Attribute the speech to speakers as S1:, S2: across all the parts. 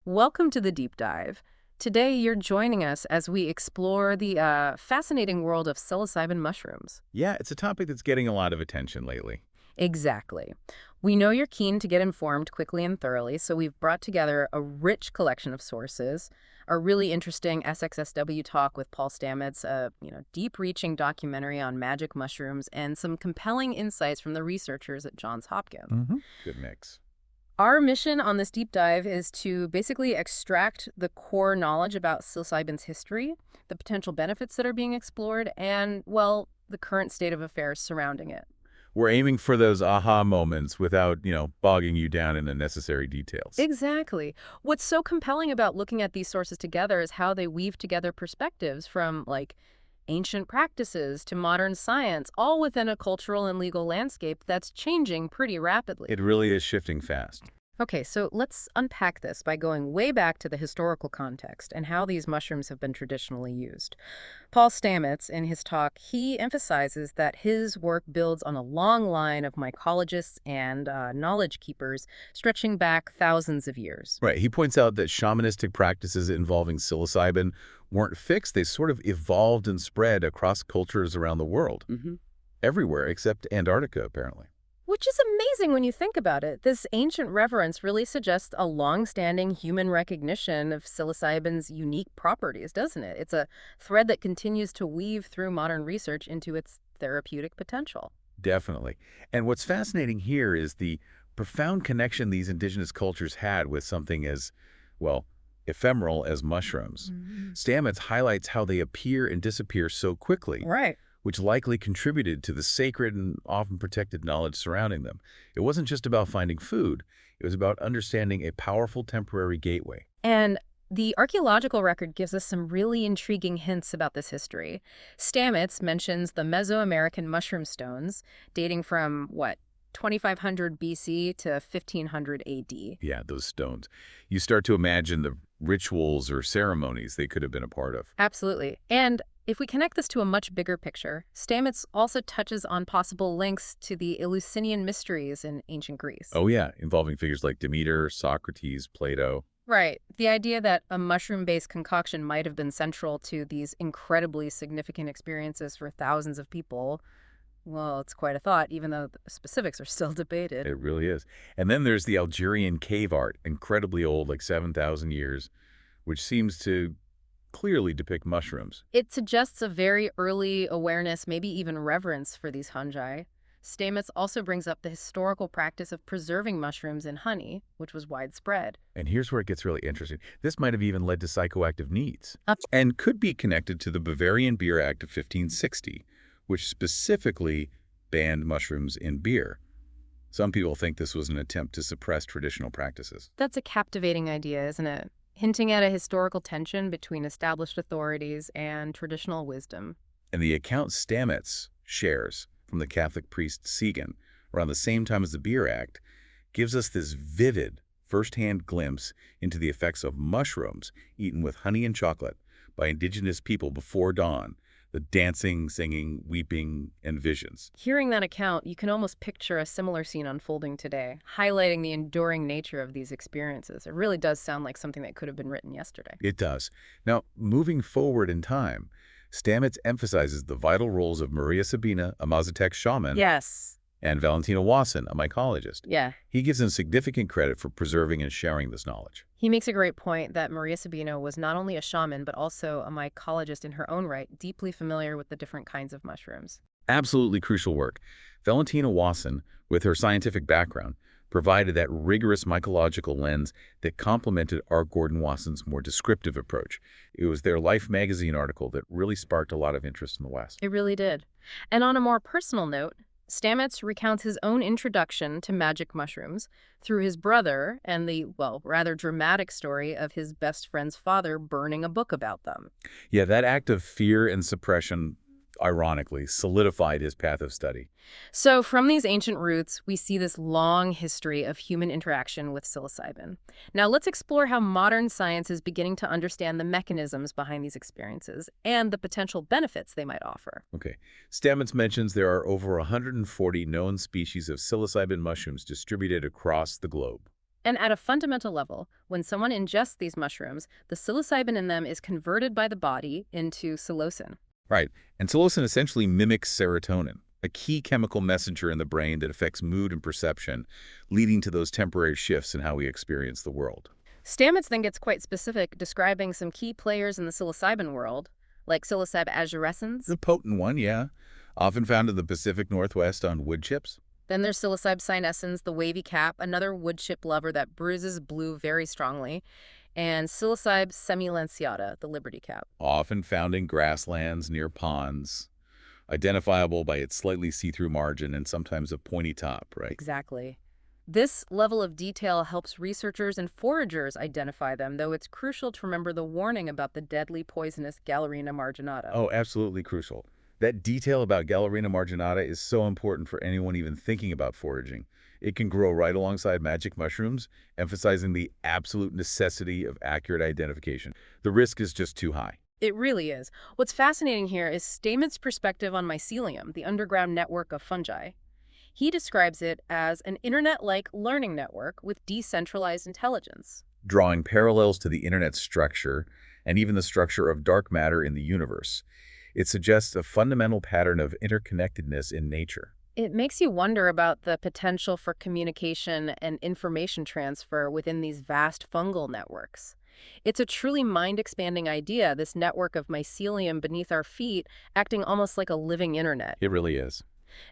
S1: Welcome to the deep dive. Today, you're joining us as we explore the fascinating world of psilocybin mushrooms.
S2: Yeah, it's a topic that's getting a lot of attention lately.
S1: Exactly. We know you're keen to get informed quickly and thoroughly, so we've brought together a rich collection of sources. A really interesting SXSW talk with Paul Stamets, a deep-reaching documentary on magic mushrooms, and some compelling insights from the researchers at Johns Hopkins.
S2: Good mix.
S1: Our mission on this deep dive is to basically extract the core knowledge about psilocybin's history, the potential benefits that are being explored, and, well, the current state of affairs surrounding it.
S2: We're aiming for those aha moments without, bogging you down in unnecessary details.
S1: Exactly. What's so compelling about looking at these sources together is how they weave together perspectives from, like, ancient practices to modern science, all within a cultural and legal landscape that's changing pretty rapidly.
S2: It really is shifting fast.
S1: Okay, so let's unpack this by going way back to the historical context and how these mushrooms have been traditionally used. Paul Stamets, in his talk, he emphasizes that his work builds on a long line of mycologists and knowledge keepers stretching back thousands of years.
S2: Right. He points out that shamanistic practices involving psilocybin weren't fixed. They sort of evolved and spread across cultures around the world. Everywhere except Antarctica, apparently.
S1: Which is amazing when you think about it. This ancient reverence really suggests a long-standing human recognition of psilocybin's unique properties, doesn't it? It's a thread that continues to weave through modern research into its therapeutic potential.
S2: Definitely. And what's fascinating here is the profound connection these indigenous cultures had with something as, well, ephemeral as mushrooms. Stamets highlights how they appear and disappear so quickly,
S1: Right.
S2: which likely contributed to the sacred and often protected knowledge surrounding them. It wasn't just about finding food. It was about understanding a powerful temporary gateway.
S1: And the archaeological record gives us some really intriguing hints about this history. Stamets mentions the Mesoamerican mushroom stones dating from, 2500 BC to 1500 AD.
S2: Yeah, those stones. You start to imagine the rituals or ceremonies they could have been a part of.
S1: Absolutely. And if we connect this to a much bigger picture, Stamets also touches on possible links to the Eleusinian mysteries in ancient Greece.
S2: Oh yeah, involving figures like Demeter, Socrates, Plato.
S1: Right. The idea that a mushroom-based concoction might have been central to these incredibly significant experiences for thousands of people, well, it's quite a thought, even though the specifics are still debated.
S2: It really is. And then there's the Algerian cave art, incredibly old, like 7,000 years, which seems to clearly depict mushrooms.
S1: It suggests a very early awareness, maybe even reverence for these fungi. Stamets also brings up the historical practice of preserving mushrooms in honey, which was widespread.
S2: And here's where it gets really interesting. This might have even led to psychoactive needs
S1: Up-
S2: and could be connected to the Bavarian Beer Act of 1560, which specifically banned mushrooms in beer. Some people think this was an attempt to suppress traditional practices.
S1: That's a captivating idea, isn't it? Hinting at a historical tension between established authorities and traditional wisdom.
S2: And the account Stamets shares from the Catholic priest Segan around the same time as the Beer Act gives us this vivid first-hand glimpse into the effects of mushrooms eaten with honey and chocolate by indigenous people before dawn, the dancing, singing, weeping, and visions.
S1: Hearing that account, you can almost picture a similar scene unfolding today, highlighting the enduring nature of these experiences. It really does sound like something that could have been written yesterday.
S2: It does. Now, moving forward in time, Stamets emphasizes the vital roles of Maria Sabina, a Mazatec shaman,
S1: Yes.
S2: and Valentina Wasson, a mycologist.
S1: Yeah.
S2: He gives them significant credit for preserving and sharing this knowledge.
S1: He makes a great point that Maria Sabino was not only a shaman, but also a mycologist in her own right, deeply familiar with the different kinds of mushrooms.
S2: Absolutely crucial work. Valentina Wasson, with her scientific background, provided that rigorous mycological lens that complemented R. Gordon Wasson's more descriptive approach. It was their Life magazine article that really sparked a lot of interest in the West.
S1: It really did. And on a more personal note, Stamets recounts his own introduction to magic mushrooms through his brother and the, well, rather dramatic story of his best friend's father burning a book about them.
S2: Yeah, that act of fear and suppression, ironically, solidified his path of study.
S1: So from these ancient roots, we see this long history of human interaction with psilocybin. Now let's explore how modern science is beginning to understand the mechanisms behind these experiences and the potential benefits they might offer.
S2: Okay. Stamets mentions there are over 140 known species of psilocybin mushrooms distributed across the globe.
S1: And at a fundamental level, when someone ingests these mushrooms, the psilocybin in them is converted by the body into psilocin.
S2: Right. And psilocin essentially mimics serotonin, a key chemical messenger in the brain that affects mood and perception, leading to those temporary shifts in how we experience the world.
S1: Stamets then gets quite specific, describing some key players in the psilocybin world, like psilocybe azurescens.
S2: The potent one, yeah, often found in the Pacific Northwest on wood chips.
S1: Then there's psilocybe senescens, the wavy cap, another wood chip lover that bruises blue very strongly, and psilocybe semilanciata, the liberty cap.
S2: Often found in grasslands near ponds, identifiable by its slightly see-through margin and sometimes a pointy top, right?
S1: Exactly. This level of detail helps researchers and foragers identify them, though it's crucial to remember the warning about the deadly poisonous Galerina marginata.
S2: Oh, absolutely crucial. That detail about Galerina marginata is so important for anyone even thinking about foraging. It can grow right alongside magic mushrooms, emphasizing the absolute necessity of accurate identification. The risk is just too high.
S1: It really is. What's fascinating here is Stamets' perspective on mycelium, the underground network of fungi. He describes it as an internet-like learning network with decentralized intelligence.
S2: Drawing parallels to the internet's structure and even the structure of dark matter in the universe. It suggests a fundamental pattern of interconnectedness in nature.
S1: It makes you wonder about the potential for communication and information transfer within these vast fungal networks. It's a truly mind-expanding idea, this network of mycelium beneath our feet acting almost like a living internet.
S2: It really is.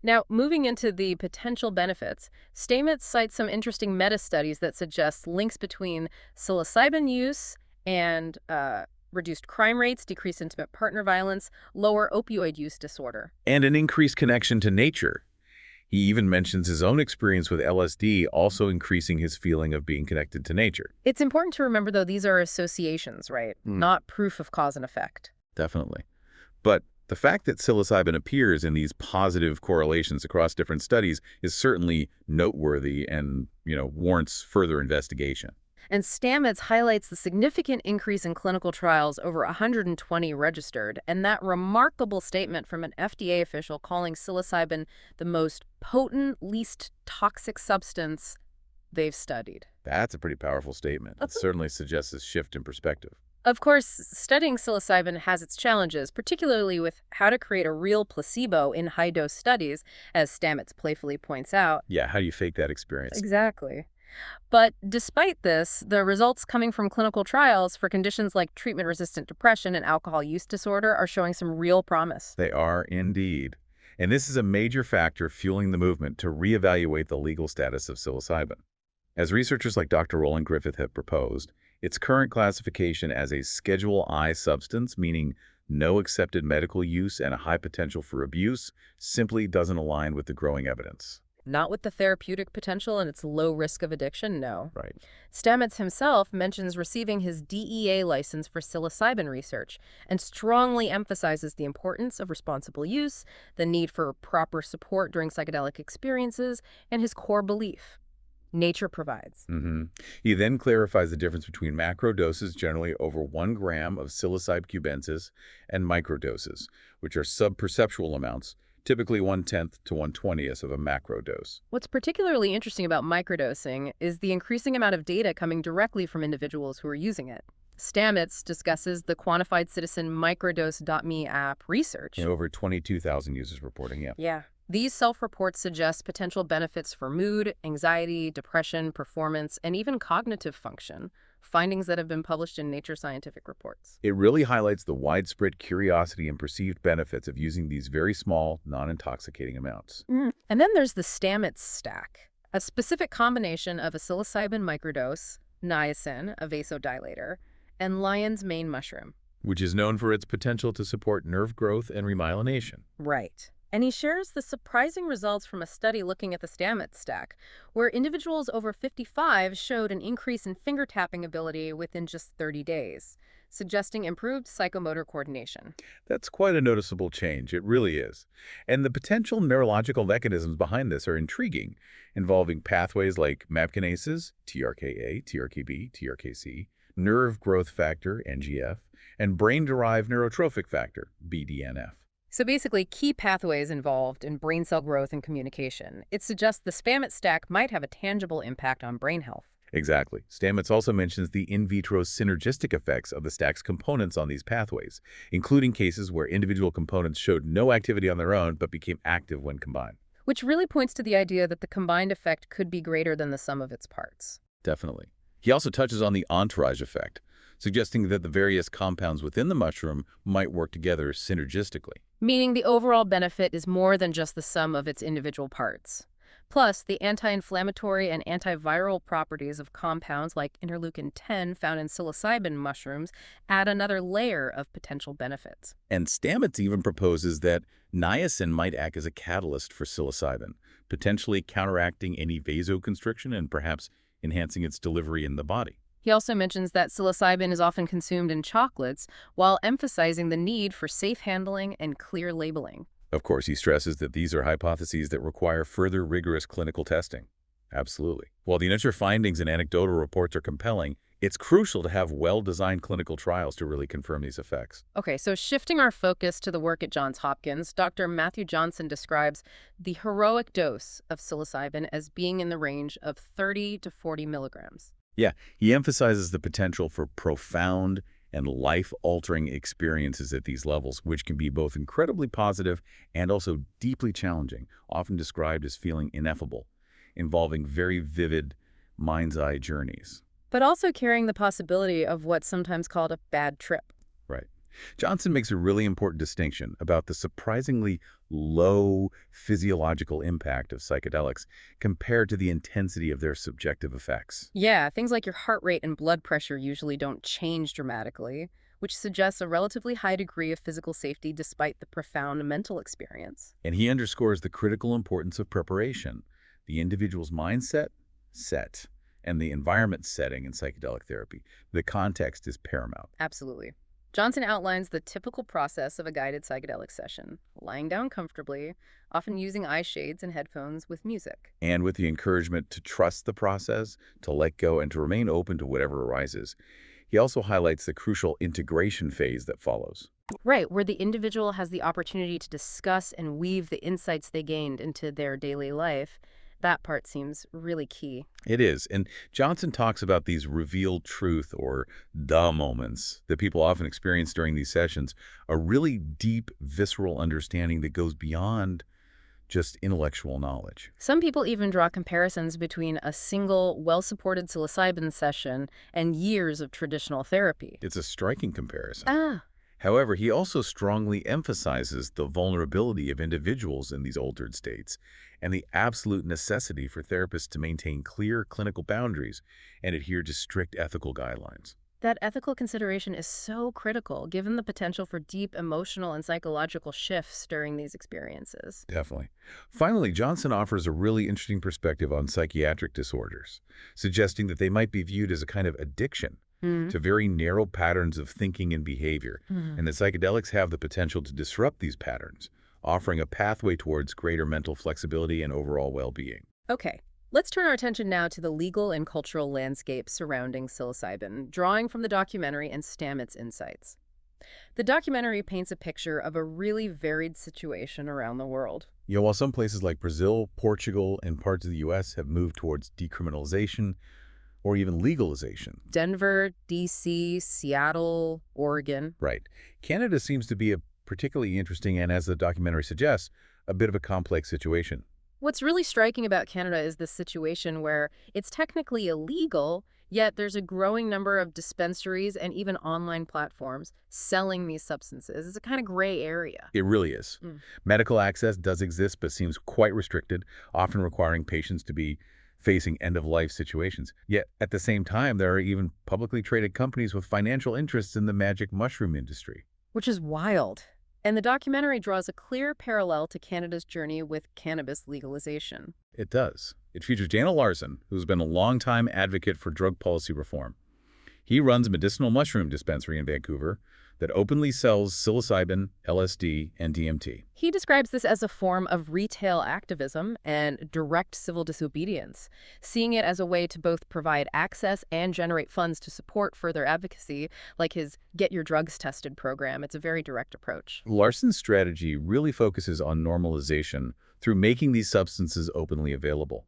S1: Now, moving into the potential benefits, Stamets cites some interesting meta-studies that suggest links between psilocybin use and reduced crime rates, decreased intimate partner violence, lower opioid use disorder.
S2: And an increased connection to nature. He even mentions his own experience with LSD also increasing his feeling of being connected to nature.
S1: It's important to remember, though, these are associations, right? Not proof of cause and effect.
S2: Definitely. But the fact that psilocybin appears in these positive correlations across different studies is certainly noteworthy and, warrants further investigation.
S1: And Stamets highlights the significant increase in clinical trials, over 120 registered, and that remarkable statement from an FDA official calling psilocybin the most potent, least toxic substance they've studied.
S2: That's a pretty powerful statement. It certainly suggests a shift in perspective.
S1: Of course, studying psilocybin has its challenges, particularly with how to create a real placebo in high-dose studies, as Stamets playfully points out.
S2: Yeah, how do you fake that experience?
S1: Exactly. But despite this, the results coming from clinical trials for conditions like treatment-resistant depression and alcohol use disorder are showing some real promise.
S2: They are indeed. And this is a major factor fueling the movement to reevaluate the legal status of psilocybin. As researchers like Dr. Roland Griffith have proposed, its current classification as a Schedule I substance, meaning no accepted medical use and a high potential for abuse, simply doesn't align with the growing evidence.
S1: Not with the therapeutic potential and its low risk of addiction, no.
S2: Right.
S1: Stamets himself mentions receiving his DEA license for psilocybin research and strongly emphasizes the importance of responsible use, the need for proper support during psychedelic experiences, and his core belief: nature provides.
S2: He then clarifies the difference between macro doses, generally over 1 gram of psilocybe cubensis, and microdoses, which are subperceptual amounts, typically 1/10 to 1/20th of a macro dose.
S1: What's particularly interesting about microdosing is the increasing amount of data coming directly from individuals who are using it. Stamets discusses the Quantified Citizen Microdose.me app research.
S2: Over 22,000 users reporting, yeah.
S1: Yeah. These self-reports suggest potential benefits for mood, anxiety, depression, performance, and even cognitive function, findings that have been published in Nature Scientific Reports.
S2: It really highlights the widespread curiosity and perceived benefits of using these very small, non-intoxicating amounts.
S1: And then there's the Stamets stack, a specific combination of a psilocybin microdose, niacin, a vasodilator, and lion's mane mushroom.
S2: Which is known for its potential to support nerve growth and remyelination.
S1: Right. And he shares the surprising results from a study looking at the Stamets stack, where individuals over 55 showed an increase in finger tapping ability within just 30 days, suggesting improved psychomotor coordination.
S2: That's quite a noticeable change, it really is. And the potential neurological mechanisms behind this are intriguing, involving pathways like MAP kinases, TRKA, TRKB, TRKC, nerve growth factor, NGF, and brain-derived neurotrophic factor, BDNF.
S1: So basically, key pathways involved in brain cell growth and communication. It suggests the Stamets stack might have a tangible impact on brain health.
S2: Exactly. Stamets also mentions the in vitro synergistic effects of the stack's components on these pathways, including cases where individual components showed no activity on their own but became active when combined.
S1: Which really points to the idea that the combined effect could be greater than the sum of its parts.
S2: Definitely. He also touches on the entourage effect, suggesting that the various compounds within the mushroom might work together synergistically.
S1: Meaning the overall benefit is more than just the sum of its individual parts. Plus, the anti-inflammatory and antiviral properties of compounds like interleukin-10 found in psilocybin mushrooms add another layer of potential benefits.
S2: And Stamets even proposes that niacin might act as a catalyst for psilocybin, potentially counteracting any vasoconstriction and perhaps enhancing its delivery in the body.
S1: He also mentions that psilocybin is often consumed in chocolates, while emphasizing the need for safe handling and clear labeling.
S2: Of course, he stresses that these are hypotheses that require further rigorous clinical testing. Absolutely. While the initial findings and anecdotal reports are compelling, it's crucial to have well-designed clinical trials to really confirm these effects.
S1: Okay, so shifting our focus to the work at Johns Hopkins, Dr. Matthew Johnson describes the heroic dose of psilocybin as being in the range of 30 to 40 milligrams.
S2: Yeah, he emphasizes the potential for profound and life-altering experiences at these levels, which can be both incredibly positive and also deeply challenging, often described as feeling ineffable, involving very vivid mind's-eye journeys.
S1: But also carrying the possibility of what's sometimes called a bad trip.
S2: Right. Johnson makes a really important distinction about the surprisingly low physiological impact of psychedelics compared to the intensity of their subjective effects.
S1: Yeah, things like your heart rate and blood pressure usually don't change dramatically, which suggests a relatively high degree of physical safety despite the profound mental experience.
S2: And he underscores the critical importance of preparation, the individual's mindset, and the environment setting in psychedelic therapy. The context is paramount.
S1: Absolutely. Johnson outlines the typical process of a guided psychedelic session, lying down comfortably, often using eye shades and headphones with music.
S2: And with the encouragement to trust the process, to let go, and to remain open to whatever arises. He also highlights the crucial integration phase that follows.
S1: Right, where the individual has the opportunity to discuss and weave the insights they gained into their daily life. That part seems really key.
S2: It is. And Johnson talks about these revealed truth or the moments that people often experience during these sessions, a really deep, visceral understanding that goes beyond just intellectual knowledge.
S1: Some people even draw comparisons between a single, well-supported psilocybin session and years of traditional therapy.
S2: It's a striking comparison.
S1: Ah,
S2: However, he also strongly emphasizes the vulnerability of individuals in these altered states and the absolute necessity for therapists to maintain clear clinical boundaries and adhere to strict ethical guidelines.
S1: that ethical consideration is so critical given the potential for deep emotional and psychological shifts during these experiences.
S2: Definitely. Finally, Johnson offers a really interesting perspective on psychiatric disorders, suggesting that they might be viewed as a kind of addiction to very narrow patterns of thinking and behavior, and that psychedelics have the potential to disrupt these patterns, offering a pathway towards greater mental flexibility and overall well-being.
S1: Okay, let's turn our attention now to the legal and cultural landscape surrounding psilocybin, drawing from the documentary and Stamets' insights. The documentary paints a picture of a really varied situation around the world.
S2: While some places like Brazil, Portugal, and parts of the U.S. have moved towards decriminalization or even legalization.
S1: Denver, D.C., Seattle, Oregon.
S2: Right. Canada seems to be a particularly interesting and, as the documentary suggests, a bit of a complex situation.
S1: What's really striking about Canada is this situation where it's technically illegal, yet there's a growing number of dispensaries and even online platforms selling these substances. It's a kind of gray area.
S2: It really is. Medical access does exist, but seems quite restricted, often requiring patients to be facing end-of-life situations. Yet, at the same time, there are even publicly traded companies with financial interests in the magic mushroom industry.
S1: Which is wild. And the documentary draws a clear parallel to Canada's journey with cannabis legalization.
S2: It does. It features Dana Larson, who's been a longtime advocate for drug policy reform. He runs a medicinal mushroom dispensary in Vancouver that openly sells psilocybin, LSD, and DMT.
S1: He describes this as a form of retail activism and direct civil disobedience, seeing it as a way to both provide access and generate funds to support further advocacy, like his Get Your Drugs Tested program. It's a very direct approach.
S2: Larson's strategy really focuses on normalization through making these substances openly available.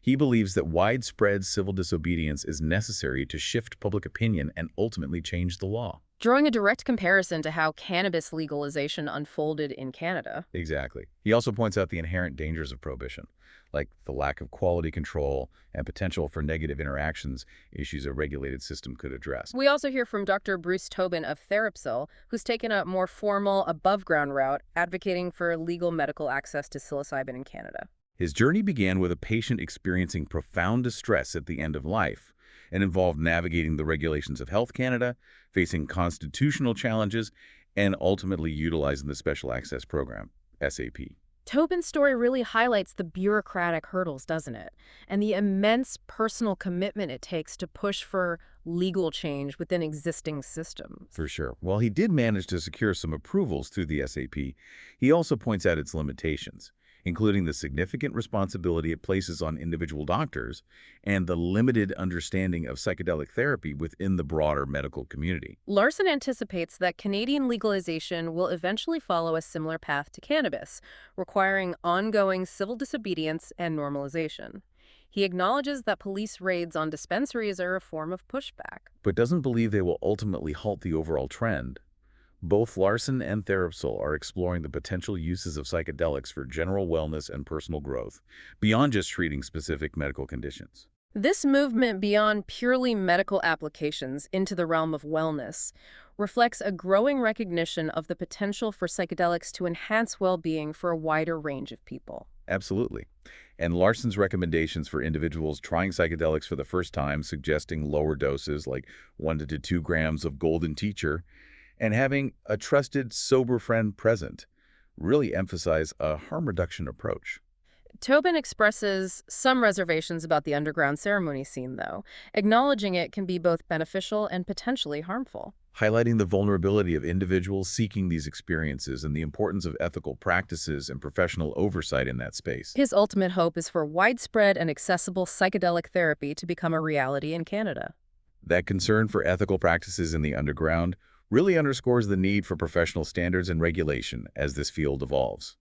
S2: He believes that widespread civil disobedience is necessary to shift public opinion and ultimately change the law.
S1: Drawing a direct comparison to how cannabis legalization unfolded in Canada.
S2: Exactly. He also points out the inherent dangers of prohibition, like the lack of quality control and potential for negative interactions issues a regulated system could address.
S1: We also hear from Dr. Bruce Tobin of Therapsil, who's taken a more formal, above-ground route, advocating for legal medical access to psilocybin in Canada.
S2: His journey began with a patient experiencing profound distress at the end of life and involved navigating the regulations of Health Canada, facing constitutional challenges, and ultimately utilizing the Special Access Program, SAP.
S1: Tobin's story really highlights the bureaucratic hurdles, doesn't it? And the immense personal commitment it takes to push for legal change within existing systems.
S2: For sure. While he did manage to secure some approvals through the SAP, he also points out its limitations, including the significant responsibility it places on individual doctors and the limited understanding of psychedelic therapy within the broader medical community.
S1: Larson anticipates that Canadian legalization will eventually follow a similar path to cannabis, requiring ongoing civil disobedience and normalization. He acknowledges that police raids on dispensaries are a form of pushback.
S2: But doesn't believe they will ultimately halt the overall trend. Both Larson and Therapsil are exploring the potential uses of psychedelics for general wellness and personal growth, beyond just treating specific medical conditions.
S1: This movement beyond purely medical applications into the realm of wellness reflects a growing recognition of the potential for psychedelics to enhance well-being for a wider range of people.
S2: Absolutely. And Larson's recommendations for individuals trying psychedelics for the first time, suggesting lower doses like 1 to 2 grams of golden teacher, and having a trusted, sober friend present really emphasize a harm reduction approach.
S1: Tobin expresses some reservations about the underground ceremony scene, though, acknowledging it can be both beneficial and potentially harmful.
S2: Highlighting the vulnerability of individuals seeking these experiences and the importance of ethical practices and professional oversight in that space.
S1: His ultimate hope is for widespread and accessible psychedelic therapy to become a reality in Canada.
S2: That concern for ethical practices in the underground really underscores the need for professional standards and regulation as this field evolves.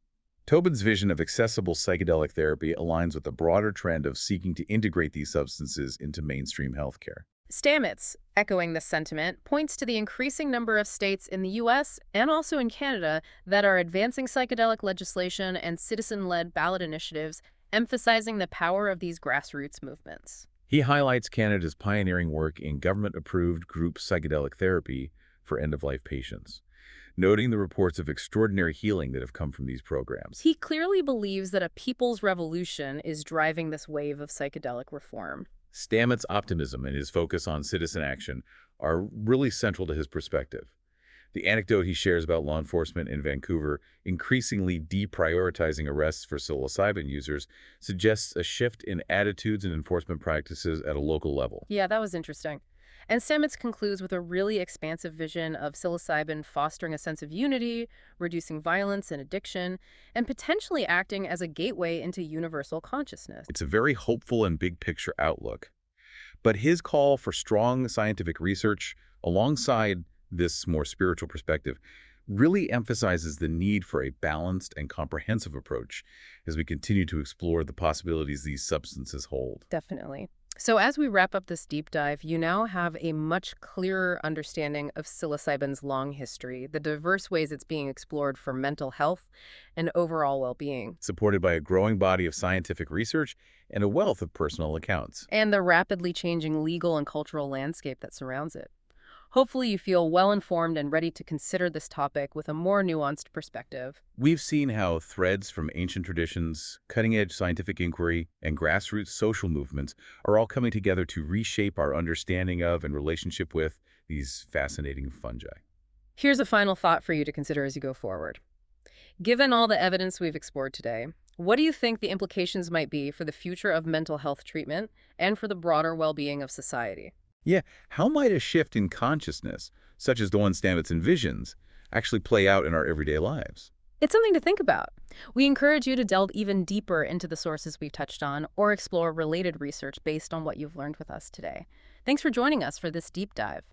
S2: Tobin's vision of accessible psychedelic therapy aligns with the broader trend of seeking to integrate these substances into mainstream healthcare.
S1: Stamets, echoing this sentiment, points to the increasing number of states in the U.S. and also in Canada that are advancing psychedelic legislation and citizen-led ballot initiatives, emphasizing the power of these grassroots movements.
S2: He highlights Canada's pioneering work in government-approved group psychedelic therapy for end-of-life patients, noting the reports of extraordinary healing that have come from these programs.
S1: He clearly believes that a people's revolution is driving this wave of psychedelic reform.
S2: Stamets' optimism and his focus on citizen action are really central to his perspective. The anecdote he shares about law enforcement in Vancouver increasingly deprioritizing arrests for psilocybin users suggests a shift in attitudes and enforcement practices at a local level.
S1: Yeah, that was interesting. And Stamets concludes with a really expansive vision of psilocybin fostering a sense of unity, reducing violence and addiction, and potentially acting as a gateway into universal consciousness.
S2: It's a very hopeful and big-picture outlook. But his call for strong scientific research, alongside this more spiritual perspective, really emphasizes the need for a balanced and comprehensive approach as we continue to explore the possibilities these substances hold.
S1: Definitely. So as we wrap up this deep dive, you now have a much clearer understanding of psilocybin's long history, the diverse ways it's being explored for mental health and overall well-being,
S2: Supported by a growing body of scientific research and a wealth of personal accounts.
S1: and the rapidly changing legal and cultural landscape that surrounds it. Hopefully you feel well-informed and ready to consider this topic with a more nuanced perspective.
S2: We've seen how threads from ancient traditions, cutting-edge scientific inquiry, and grassroots social movements are all coming together to reshape our understanding of and relationship with these fascinating fungi.
S1: Here's a final thought for you to consider as you go forward. Given all the evidence we've explored today, what do you think the implications might be for the future of mental health treatment and for the broader well-being of society?
S2: Yeah, how might a shift in consciousness, such as the one Stamets envisions, actually play out in our everyday lives?
S1: It's something to think about. We encourage you to delve even deeper into the sources we've touched on or explore related research based on what you've learned with us today. Thanks for joining us for this deep dive.